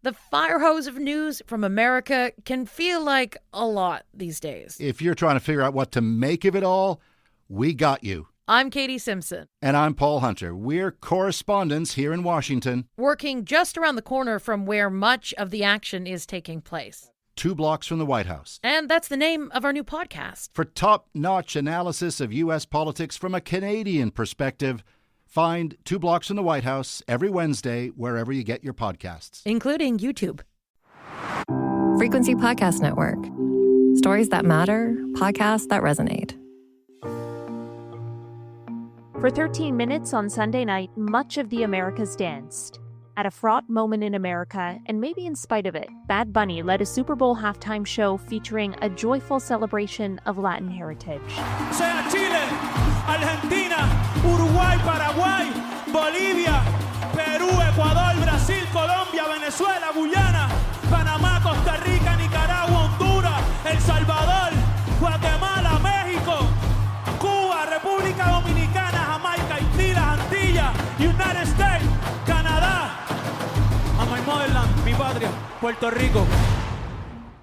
The fire hose of news from America can feel like a lot these days. If you're trying to figure out what to make of it all, we got you. I'm Katie Simpson. And I'm Paul Hunter. We're correspondents here in Washington, working just around the corner from where much of the action is taking place. 2 blocks from the White House. And that's the name of our new podcast. For top-notch analysis of U.S. politics from a Canadian perspective, find 2 blocks from the White House every Wednesday wherever you get your podcasts. Including YouTube. Frequency Podcast Network. Stories that matter, podcasts that resonate. For 13 minutes on Sunday night, much of the Americas danced. At a fraught moment in America, and maybe in spite of it, Bad Bunny led a Super Bowl halftime show featuring a joyful celebration of Latin heritage. Sea Chile, Argentina, Uruguay, Paraguay, Bolivia, Perú, Ecuador, Brasil, Colombia, Venezuela, Guyana, Panamá, Costa Rica, Nicaragua, Honduras, El Salvador, Guatemala, México, Cuba, República Dominicana, Jamaica, Haití, las Antillas, United States, Canadá, and my motherland, mi patria, Puerto Rico.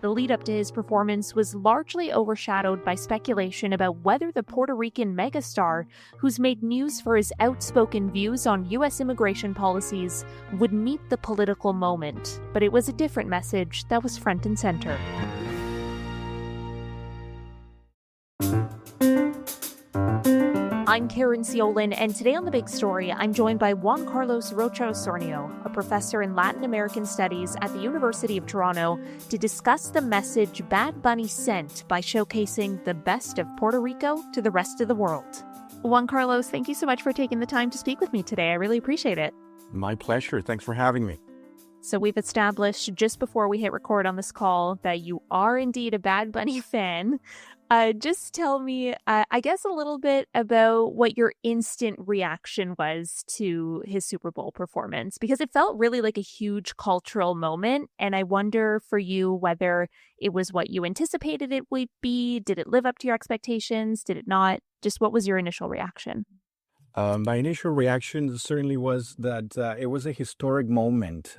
The lead-up to his performance was largely overshadowed by speculation about whether the Puerto Rican megastar, who's made news for his outspoken views on U.S. immigration policies, would meet the political moment. But it was a different message that was front and center. I'm Caryn Ceolin, and today on The Big Story, I'm joined by Juan Carlos Rocha Osornio, a professor in Latin American Studies at the University of Toronto, to discuss the message Bad Bunny sent by showcasing the best of Puerto Rico to the rest of the world. Juan Carlos, thank you so much for taking the time to speak with me today. I really appreciate it. My pleasure. Thanks for having me. So we've established just before we hit record on this call that you are indeed a Bad Bunny fan. Just tell me, I guess, a little bit about what your instant reaction was to his Super Bowl performance, because it felt really like a huge cultural moment. And I wonder for you whether it was what you anticipated it would be. Did it live up to your expectations? Did it not? Just what was your initial reaction? My initial reaction certainly was that it was a historic moment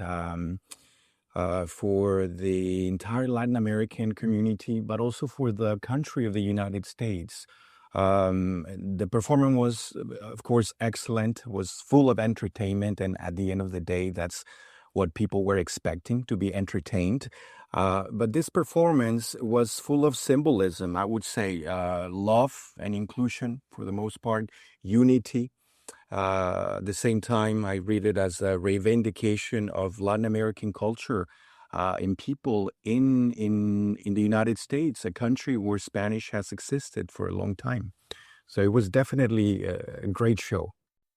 for the entire Latin American community, but also for the country of the United States. The performance was, of course, excellent, was full of entertainment, and at the end of the day, that's what people were expecting, to be entertained. But this performance was full of symbolism, I would say, love and inclusion for the most part, unity. At the same time, I read it as a reivindication of Latin American culture in people in the United States, a country where Spanish has existed for a long time. So it was definitely a great show.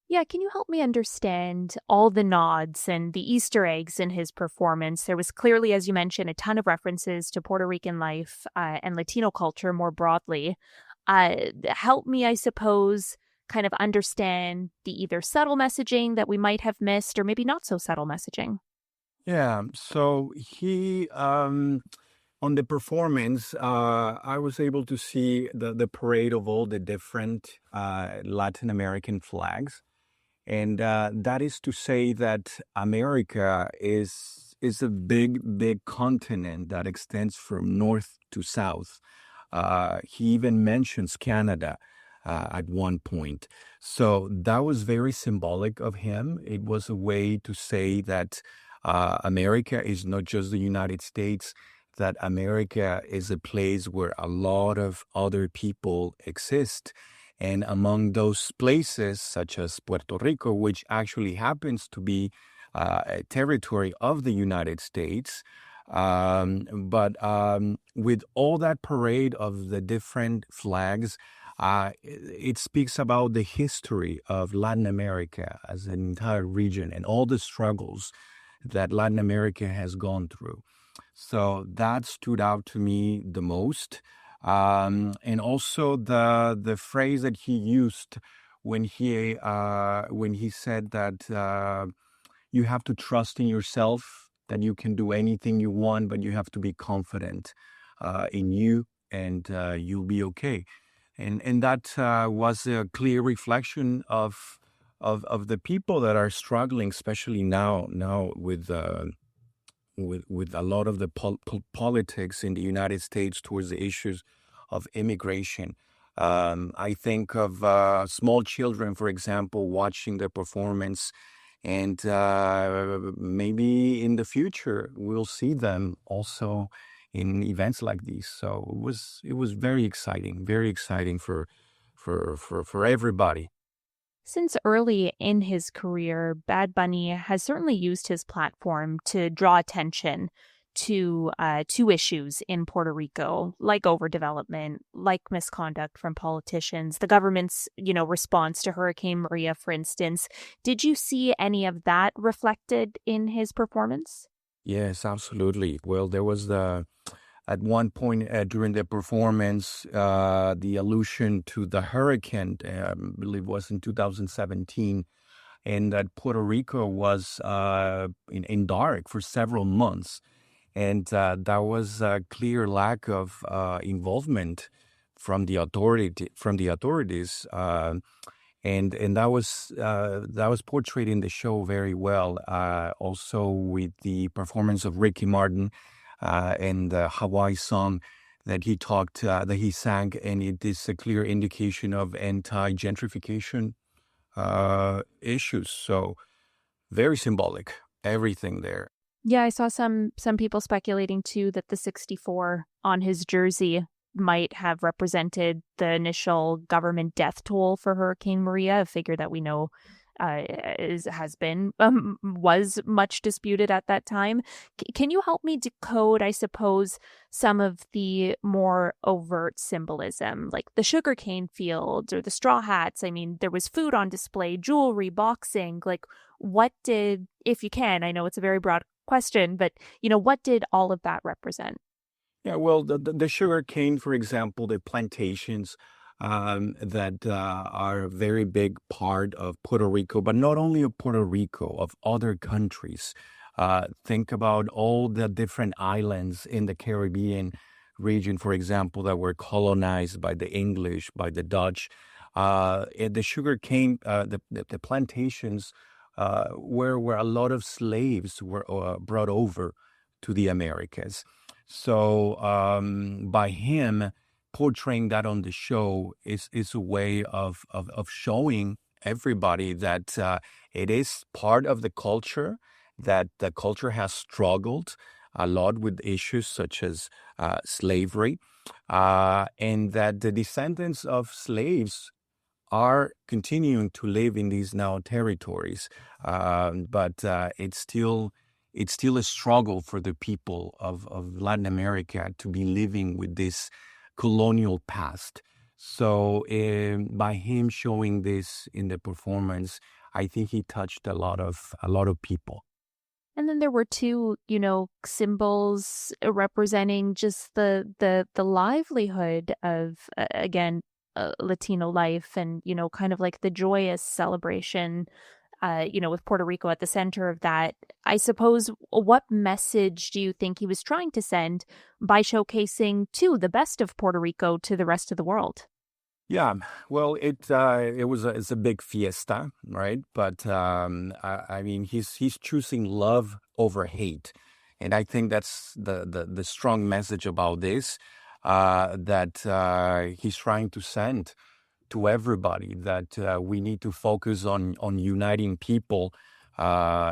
Yeah, can you help me understand all the nods and the Easter eggs in his performance? There was clearly, as you mentioned, a ton of references to Puerto Rican life and Latino culture more broadly. Help me, I suppose, kind of understand the either subtle messaging that we might have missed or maybe not so subtle messaging. Yeah, so he, on the performance, I was able to see the parade of all the different Latin American flags. And that is to say that America is a big continent that extends from north to south. He even mentions Canada at one point. So that was very symbolic of him. It was a way to say that America is not just the United States, that America is a place where a lot of other people exist. And among those places, such as Puerto Rico, which actually happens to be a territory of the United States, but with all that parade of the different flags, it speaks about the history of Latin America as an entire region and all the struggles that Latin America has gone through. So that stood out to me the most. And also the phrase that he used when he said that you have to trust in yourself, that you can do anything you want, but you have to be confident in you, and you'll be okay. And that was a clear reflection of the people that are struggling, especially now with with a lot of the politics in the United States towards the issues of immigration. I think of small children, for example, watching the performance, and maybe in the future we'll see them also in events like these. So it was very exciting for everybody. Since early in his career, Bad Bunny has certainly used his platform to draw attention to two issues in Puerto Rico, like overdevelopment, like misconduct from politicians, the government's, response to Hurricane Maria, for instance. Did you see any of that reflected in his performance? Yes, absolutely. Well, there was at one point during the performance, the allusion to the hurricane, I believe was in 2017, and that Puerto Rico was in dark for several months. And that was a clear lack of involvement from the authorities, and that was portrayed in the show very well. Also with the performance of Ricky Martin and the Hawaii song that he sang, and it is a clear indication of anti-gentrification issues. So very symbolic, everything there. Yeah, I saw some people speculating too that the 64 on his jersey might have represented the initial government death toll for Hurricane Maria, a figure that we know was much disputed at that time. Can you help me decode, I suppose, some of the more overt symbolism, like the sugarcane fields or the straw hats? I mean, there was food on display, jewelry, boxing. Like, what did, if you can, I know it's a very broad question, but what did all of that represent? Yeah, well, the sugar cane, for example, the plantations that are a very big part of Puerto Rico, but not only of Puerto Rico, of other countries. Think about all the different islands in the Caribbean region, for example, that were colonized by the English, by the Dutch. The sugar cane, the plantations where a lot of slaves were brought over to the Americas. So by him portraying that on the show is a way of showing everybody that it is part of the culture, that the culture has struggled a lot with issues such as slavery, and that the descendants of slaves are continuing to live in these now territories, but it's still a struggle for the people of Latin America to be living with this colonial past. So by him showing this in the performance, I think he touched a lot of people. And then there were two, symbols representing just the livelihood of, again, Latino life, and kind of like the joyous celebration, with Puerto Rico at the center of that. I suppose, what message do you think he was trying to send by showcasing the best of Puerto Rico to the rest of the world? Yeah, well, it's a big fiesta, right? But I mean, he's choosing love over hate, and I think that's the strong message about this, that he's trying to send to everybody, that we need to focus on uniting people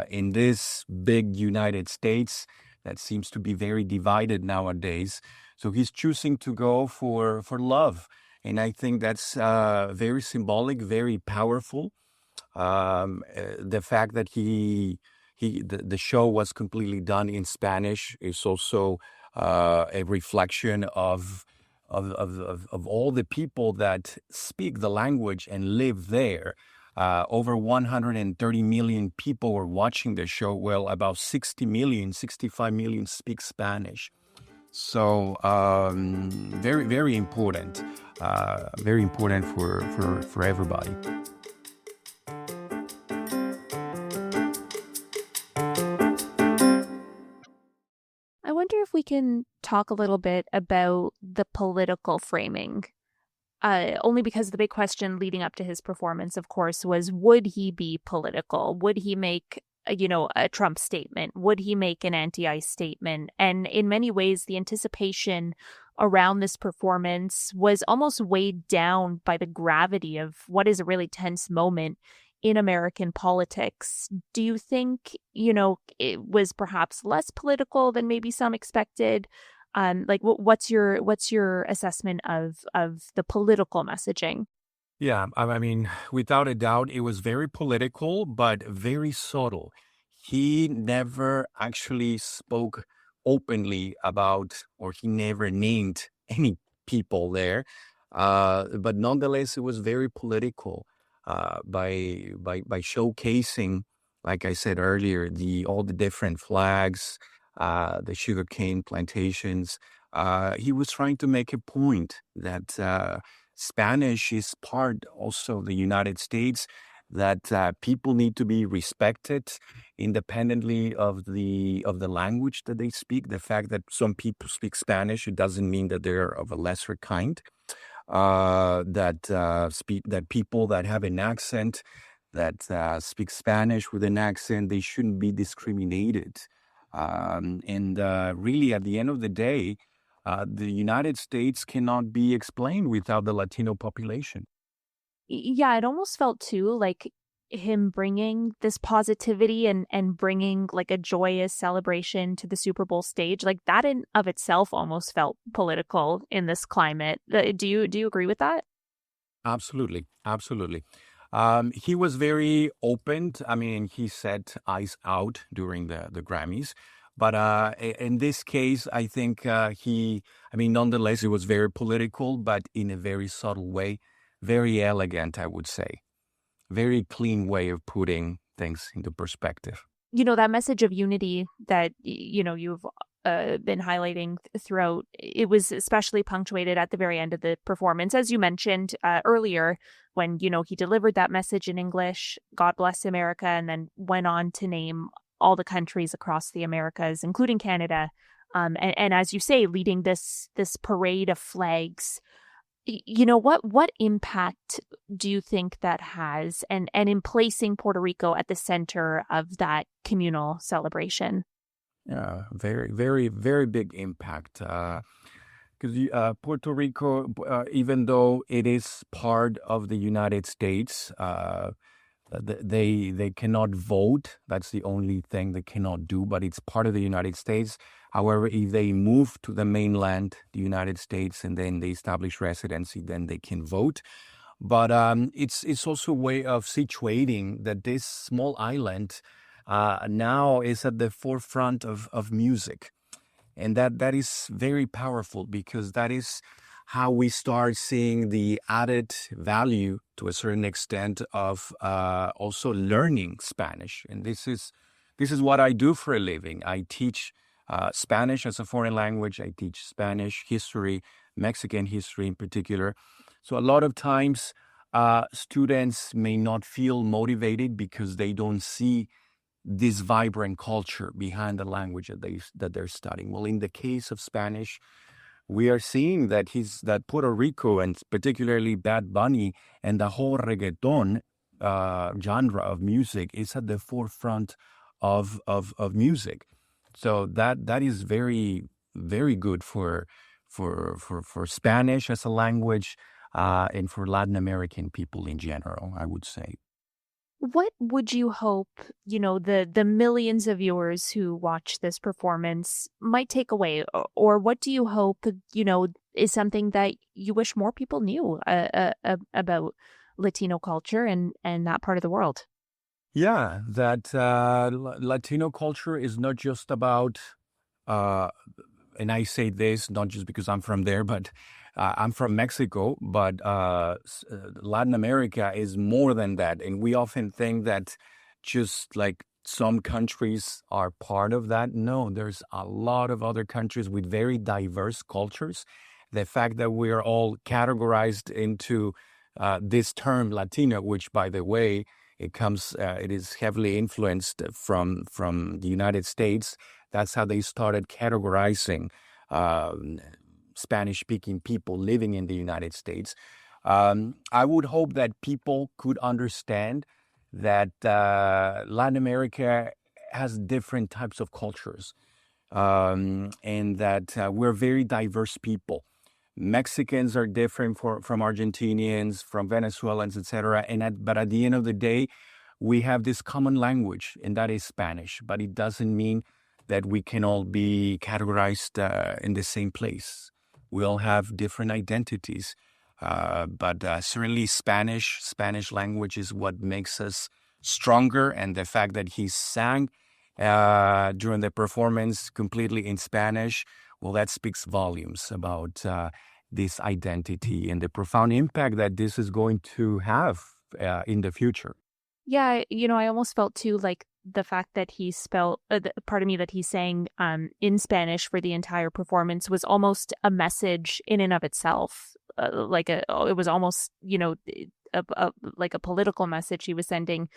in this big United States that seems to be very divided nowadays. So he's choosing to go for love. And I think that's very symbolic, very powerful. The fact that the show was completely done in Spanish is also a reflection of all the people that speak the language and live there. Over 130 million people were watching the show. Well, about 65 million speak Spanish. So very, very important. Very important for everybody. I wonder if we can talk a little bit about the political framing. Only because the big question leading up to his performance, of course, was, would he be political? Would he make a Trump statement? Would he make an anti-ICE statement? And in many ways, the anticipation around this performance was almost weighed down by the gravity of what is a really tense moment in American politics. Do you think, it was perhaps less political than maybe some expected? What's your assessment of the political messaging? Yeah, I mean, without a doubt, it was very political, but very subtle. He never actually spoke openly about, or he never named any people there. But nonetheless, it was very political by showcasing, like I said earlier, all the different flags, the sugarcane plantations. He was trying to make a point that Spanish is part also of the United States, that people need to be respected independently of the language that they speak. The fact that some people speak Spanish, it doesn't mean that they're of a lesser kind. That people that have an accent, that speak Spanish with an accent, they shouldn't be discriminated. Really, at the end of the day, the United States cannot be explained without the Latino population. Yeah, it almost felt too like him bringing this positivity and bringing like a joyous celebration to the Super Bowl stage, like that in of itself almost felt political in this climate. Do you agree with that? Absolutely, absolutely. He was very open. I mean, he said "eyes out" during the Grammys. But in this case, I think nonetheless, it was very political, but in a very subtle way, very elegant, I would say. Very clean way of putting things into perspective. That message of unity that, you've been highlighting throughout, it was especially punctuated at the very end of the performance, as you mentioned earlier, when, he delivered that message in English, God bless America, and then went on to name all the countries across the Americas, including Canada. And as you say, leading this parade of flags. What impact do you think that has, and in placing Puerto Rico at the center of that communal celebration? Yeah, very, very, very big impact. Because Puerto Rico, even though it is part of the United States, they cannot vote. That's the only thing they cannot do, but it's part of the United States. However, if they move to the mainland, the United States, and then they establish residency, then they can vote. But it's also a way of situating that this small island now is at the forefront of music. And that is very powerful, because that is how we start seeing the added value to a certain extent of also learning Spanish. And this is what I do for a living. I teach Spanish as a foreign language. I teach Spanish history, Mexican history in particular. So a lot of times students may not feel motivated because they don't see this vibrant culture behind the language that they're studying. Well, in the case of Spanish, we are seeing that Puerto Rico, and particularly Bad Bunny and the whole reggaeton genre of music, is at the forefront of music. So that is very, very good for Spanish as a language, and for Latin American people in general, I would say. What would you hope, the millions of viewers who watch this performance might take away? Or what do you hope, is something that you wish more people knew about Latino culture and that part of the world? Yeah, that Latino culture is not just about, and I say this not just because I'm from there, but I'm from Mexico, but Latin America is more than that. And we often think that just like some countries are part of that. No, there's a lot of other countries with very diverse cultures. The fact that we are all categorized into this term Latino, which, by the way, it is heavily influenced from the United States. That's how they started categorizing Spanish-speaking people living in the United States. I would hope that people could understand that Latin America has different types of cultures, and that we're very diverse people. Mexicans are different from Argentinians, from Venezuelans, etc. But at the end of the day, we have this common language, and that is Spanish. But it doesn't mean that we can all be categorized in the same place. We all have different identities. But certainly Spanish language is what makes us stronger. And the fact that he sang during the performance completely in Spanish, well, that speaks volumes about this identity and the profound impact that this is going to have in the future. Yeah, I almost felt too like the fact that he that he sang in Spanish for the entire performance was almost a message in and of itself. It was almost, like a political message he was sending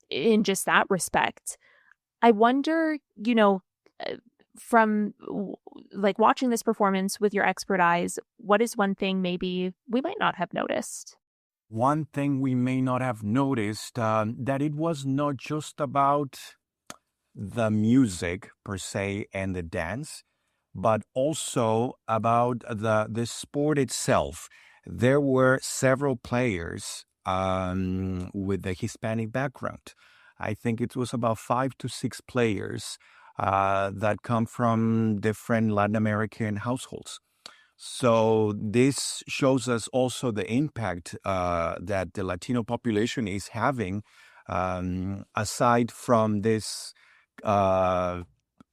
in just that respect. I wonder, from like watching this performance with your expert eyes, what is one thing maybe we might not have noticed? One thing we may not have noticed, that it was not just about the music per se and the dance, but also about the sport itself. There were several players with the Hispanic background. I think it was about 5 to 6 players that come from different Latin American households. So this shows us also the impact that the Latino population is having, aside from this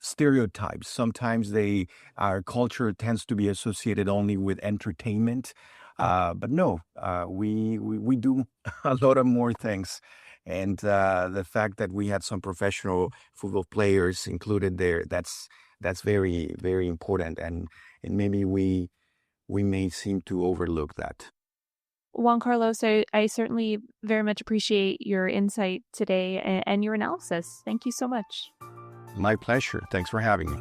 stereotypes. Sometimes our culture tends to be associated only with entertainment, but no, we do a lot of more things. And the fact that we had some professional football players included there, that's very, very important. And maybe we may seem to overlook that. Juan Carlos, I certainly very much appreciate your insight today and your analysis. Thank you so much. My pleasure. Thanks for having me.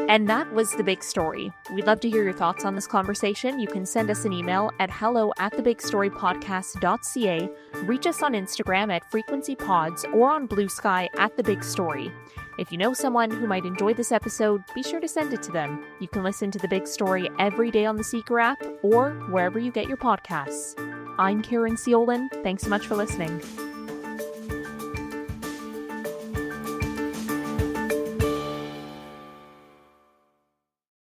And that was The Big Story. We'd love to hear your thoughts on this conversation. You can send us an email at hello@thebigstorypodcast.ca, reach us on Instagram at frequencypods, or on Blue Sky at The Big Story. If you know someone who might enjoy this episode, be sure to send it to them. You can listen to The Big Story every day on the Seeker app or wherever you get your podcasts. I'm Caryn Ceolin. Thanks so much for listening.